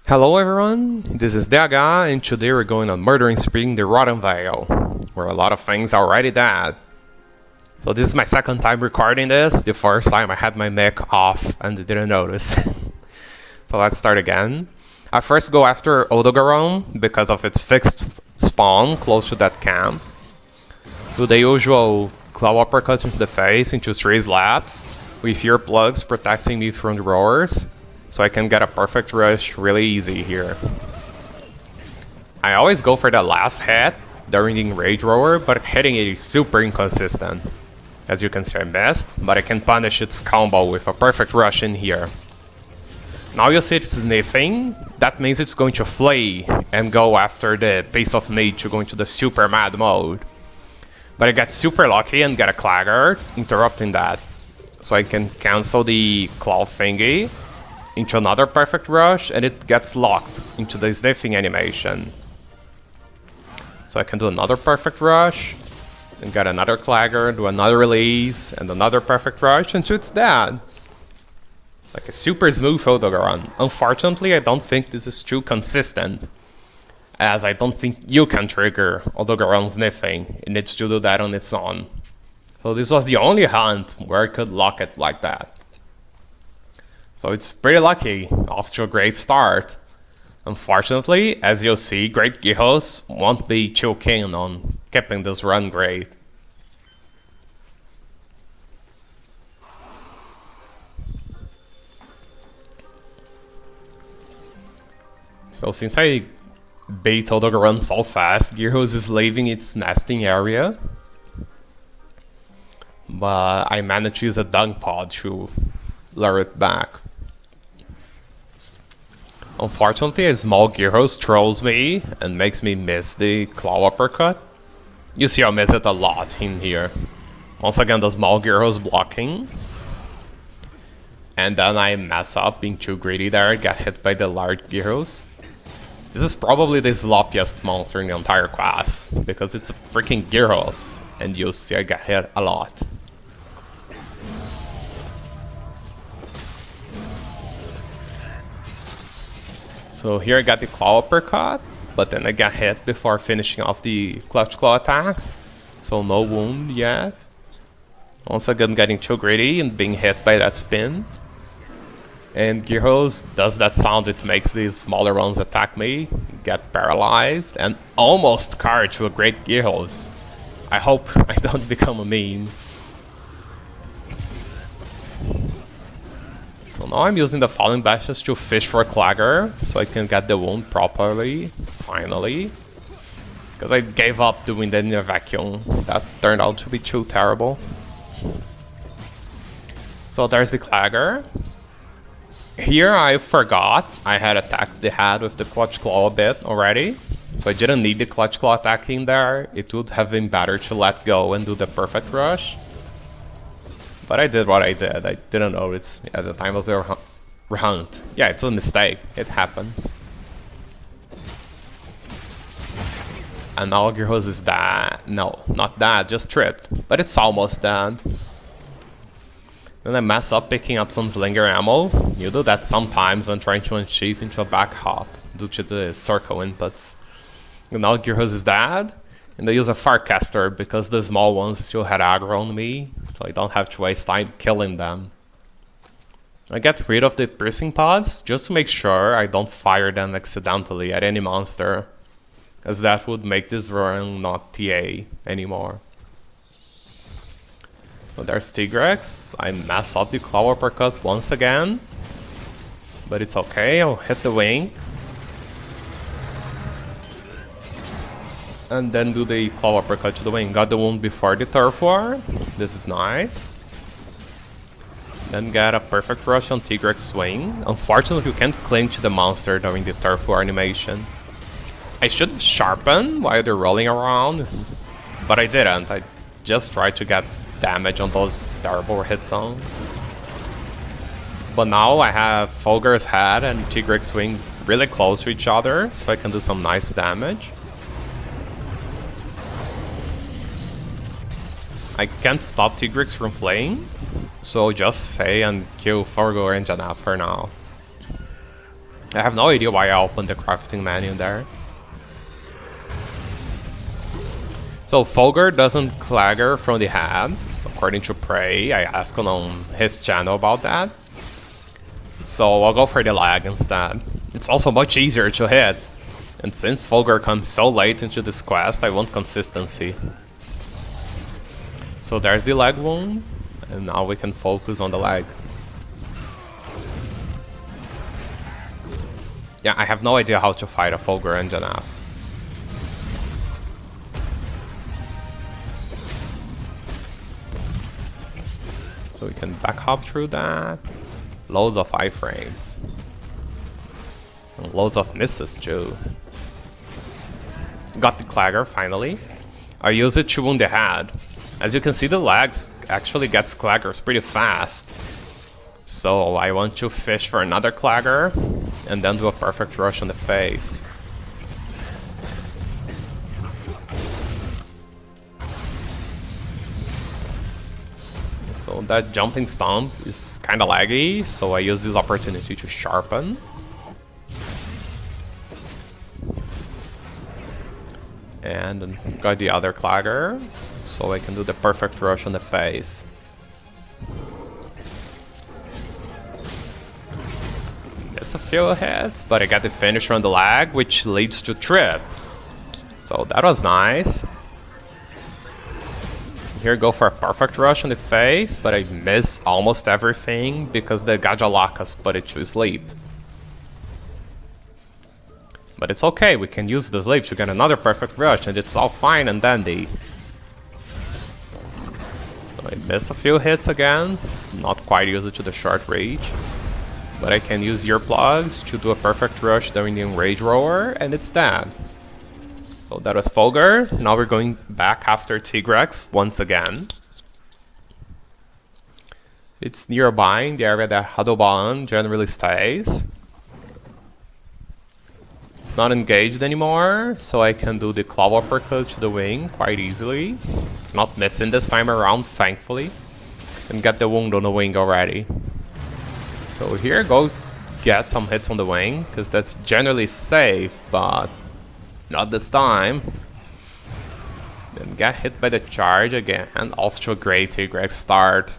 Hello everyone, this is DH, and today we're going on Murdering Spree in the Rotten Vale, where a lot of things are already dead. So this is my second time recording this. The first time I had my mic off and didn't notice. So let's start again. I first go after Odogaron because of its fixed spawn close to that camp. Do the usual claw uppercut into the face into 3 slaps, with ear plugs protecting me from the roars. So I can get a perfect rush really easy here. I always go for the last hit during the Rage Roar, but hitting it is super inconsistent. As you can see, I missed, but I can punish its combo with a perfect rush in here. Now you see it's sniffing, that means it's going to flee and go after the Pace of Mage to go into the super mad mode. But I get super lucky and get a Clagger, interrupting that. So I can cancel the claw thingy into another perfect rush, and it gets locked into the sniffing animation. So I can do another perfect rush, and get another Clagger, do another release, and another perfect rush, and it's dead. Like a super smooth Odogaron. Unfortunately, I don't think this is too consistent, as I don't think you can trigger Odogaron sniffing. It needs to do that on its own. So this was the only hunt where I could lock it like that. So it's pretty lucky, off to a great start. Unfortunately, as you'll see, Great Girros won't be too keen on keeping this run great. So since I beat Odogaron so fast, Girros is leaving its nesting area. But I managed to use a dung pod to lure it back. Unfortunately, a small Girros trolls me and makes me miss the claw uppercut. You see I miss it a lot in here. Once again, the small Girros blocking. And then I mess up being too greedy there, get hit by the large Girros. This is probably the sloppiest monster in the entire class, because it's a freaking Girros, and you see I get hit a lot. So here I got the claw uppercut, but then I got hit before finishing off the clutch claw attack. So no wound yet. Once again getting too greedy and being hit by that spin. And Girros does that sound it makes these smaller ones attack me, get paralyzed, and almost card to a great Girros. I hope I don't become a meme. So now I'm using the Falling Bashes to fish for a Clagger, so I can get the wound properly, finally. Because I gave up doing that in a vacuum. That turned out to be too terrible. So there's the Clagger. Here I forgot I had attacked the head with the Clutch Claw a bit already. So I didn't need the Clutch Claw attack in there. It would have been better to let go and do the perfect rush. But I did what I did. I didn't know it's at the time of the hunt. Yeah, it's a mistake. It happens. And now Girros is dead. No, not dead, just tripped. But it's almost dead. Then I mess up picking up some slinger ammo. You do that sometimes when trying to unsheath into a back hop due to the circle inputs. And now Girros is dead. And I use a Farcaster because the small ones still had aggro on me, so I don't have to waste time killing them. I get rid of the piercing pods just to make sure I don't fire them accidentally at any monster, as that would make this run not TA anymore. So there's Tigrex. I mess up the claw uppercut once again, but it's okay, I'll hit the wing. And then do the claw uppercut to the wing. Got the wound before the turf war. This is nice. Then get a perfect rush on Tigrex swing. Unfortunately, you can't cling to the monster during the turf war animation. I should sharpen while they're rolling around, but I didn't. I just tried to get damage on those terrible hit zones. But now I have Fulgur's head and Tigrex swing really close to each other, so I can do some nice damage. I can't stop Tigrex from flaying, so just say and kill Fulgur and Janap for now. I have no idea why I opened the crafting menu there. So Fulgur doesn't clagger from the head, according to Prey. I asked on his channel about that. So I'll go for the leg instead. It's also much easier to hit. And since Fulgur comes so late into this quest, I want consistency. So there's the leg wound, and now we can focus on the leg. Yeah, I have no idea how to fight a Fulgur engine up. So we can back hop through that. Loads of iframes. And loads of misses too. Got the clagger finally. I use it to wound the head. As you can see, the legs actually gets claggers pretty fast. So I want to fish for another clagger and then do a perfect rush on the face. So that jumping stomp is kinda laggy, so I use this opportunity to sharpen. And got the other clagger, so I can do the perfect rush on the face. There's a few hits, but I got the finisher on the leg, which leads to trip. So that was nice. Here go for a perfect rush on the face, but I miss almost everything because the Gajalakas put it to sleep. But it's okay, we can use the sleep to get another perfect rush and it's all fine and dandy. So I miss a few hits again, not quite used to the short reach. But I can use earplugs to do a perfect rush during the enrage roar, and it's that. So that was Fulgur. Now we're going back after Tigrex once again. It's nearby in the area that Hadoban generally stays. It's not engaged anymore, so I can do the claw uppercut to the wing quite easily. Not missing this time around, thankfully. And get the wound on the wing already. So here, go get some hits on the wing, because that's generally safe, but not this time. Then get hit by the charge again, and off to a great Tigrex start,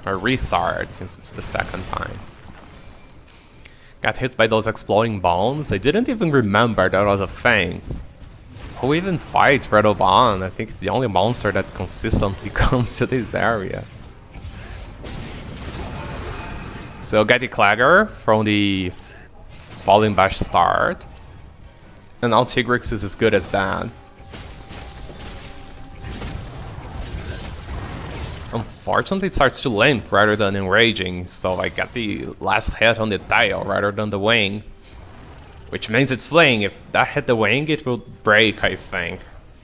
or restart, since it's the second time. Got hit by those exploding bombs. I didn't even remember that was a thing. Who even fights Radoban? I think it's the only monster that consistently comes to this area. So get the clagger from the Falling Bash start. And now Tigrex is as good as that. Unfortunately, it starts to limp rather than enraging, so I get the last hit on the tail rather than the wing. Which means it's flaying. If that hit the wing, it will break, I think,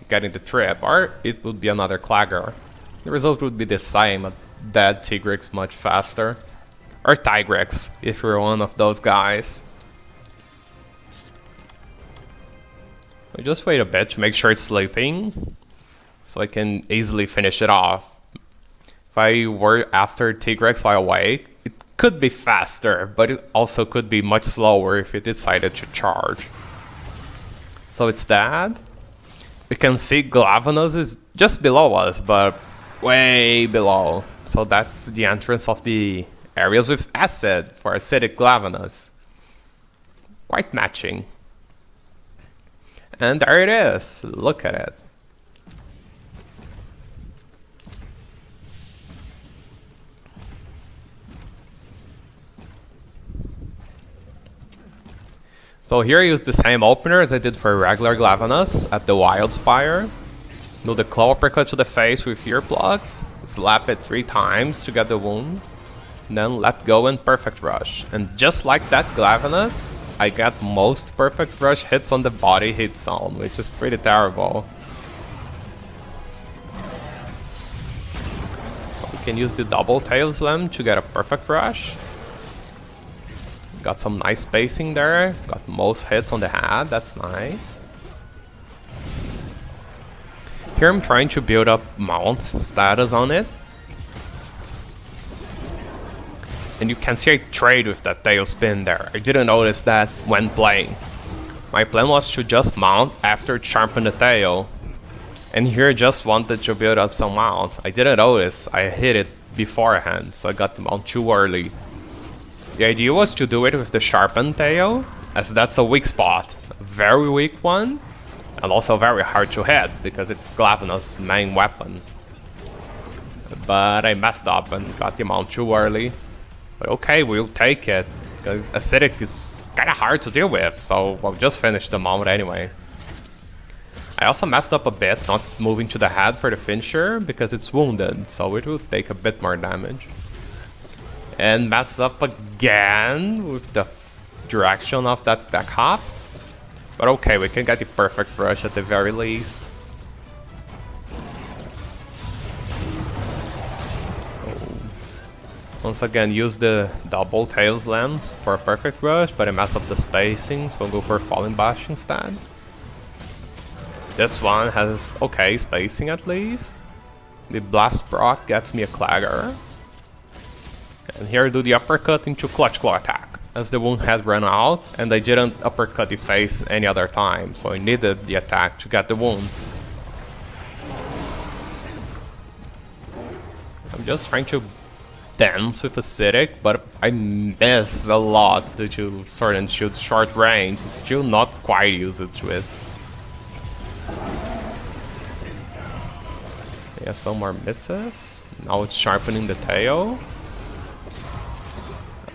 getting the trip, or it would be another clagger. The result would be the same, a dead Tigrex much faster. Or Tigrex, if you're one of those guys. I just wait a bit to make sure it's sleeping, so I can easily finish it off. If I were after Tigrex while awake, it could be faster, but it also could be much slower if it decided to charge. So it's that. We can see Glavenus is just below us, but way below. So that's the entrance of the areas with acid for acidic Glavenus. Quite matching. And there it is. Look at it. So here I use the same opener as I did for regular Glavenus at the Wildspire. Do the claw uppercut to the face with earplugs, slap it 3 times to get the wound, then let go and perfect rush. And just like that Glavenus, I got most perfect rush hits on the body hit zone, which is pretty terrible. We can use the double tail slam to get a perfect rush. Got some nice spacing there, got most hits on the head, that's nice. Here I'm trying to build up mount status on it. And you can see I trade with that tail spin there. I didn't notice that when playing. My plan was to just mount after sharpen the tail. And here I just wanted to build up some mount. I didn't notice I hit it beforehand, so I got the mount too early. The idea was to do it with the sharpened tail, as that's a weak spot. A very weak one, and also very hard to hit, because it's Glavenus' main weapon. But I messed up and got the mount too early. But okay, we'll take it, because acidic is kinda hard to deal with, so I'll just finish the mount anyway. I also messed up a bit not moving to the head for the finisher, because it's wounded, so it will take a bit more damage. And mess up again with the direction of that back hop. But okay, we can get the perfect rush at the very least. Once again, use the double tail slams for a perfect rush, but I mess up the spacing, so I'll go for Falling Bash instead. This one has okay spacing at least. The Blast proc gets me a Clagger. And here I do the uppercut into Clutch Claw attack, as the wound had run out, and I didn't uppercut the face any other time, so I needed the attack to get the wound. I'm just trying to dance with acidic, but I miss a lot due to Sword and Shield short range. It's still not quite used to it. Yeah, some more misses. Now it's sharpening the tail.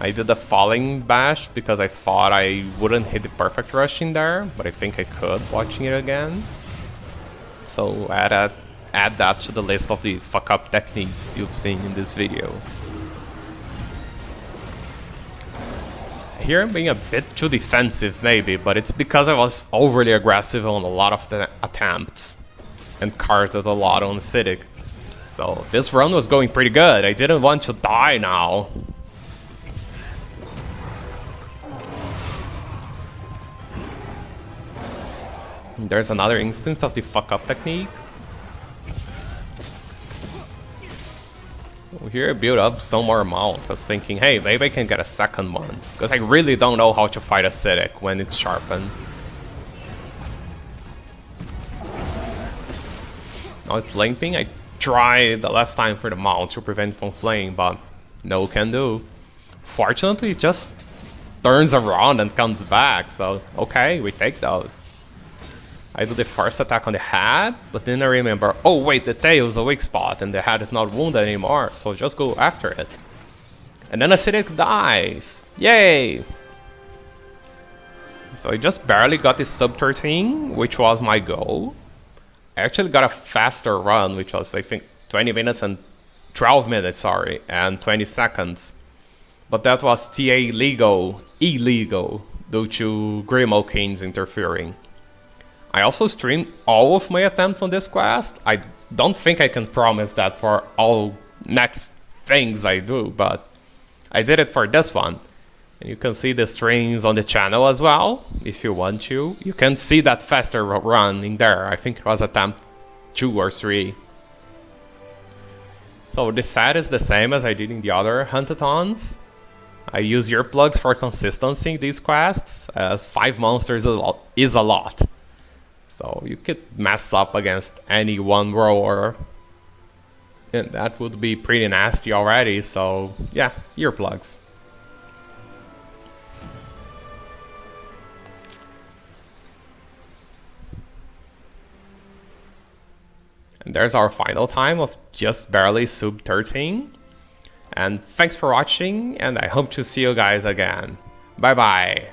I did a Falling Bash because I thought I wouldn't hit the perfect rush in there, but I think I could watching it again. So add that to the list of the fuck up techniques you've seen in this video. Here I'm being a bit too defensive maybe, but it's because I was overly aggressive on a lot of the attempts and carded a lot on acidic. So this run was going pretty good. I didn't want to die now. There's another instance of the fuck up technique. Here I built up some more mount. I was thinking, hey, maybe I can get a second one. Because I really don't know how to fight acidic when it's sharpened. Now it's limping. I tried the last time for the mount to prevent from flaying, but no can do. Fortunately, it just turns around and comes back, so okay, we take those. I do the first attack on the head, but then I remember, oh wait, the tail is a weak spot and the head is not wounded anymore, so just go after it. And then acidic dies! Yay! So I just barely got the sub 13, which was my goal. I actually got a faster run, which was I think 20 minutes and 12 minutes, sorry, and 20 seconds. But that was TA illegal due to Grimalkynes interfering. I also streamed all of my attempts on this quest. I don't think I can promise that for all next things I do, but I did it for this one. And you can see the streams on the channel as well, if you want to. You can see that faster run in there. I think it was attempt 2 or 3. So the set is the same as I did in the other Huntathons. I use earplugs for consistency in these quests, as 5 monsters is a lot. So you could mess up against any one rower, and that would be pretty nasty already, so yeah, earplugs. And there's our final time of just barely sub 13. And thanks for watching, and I hope to see you guys again. Bye bye!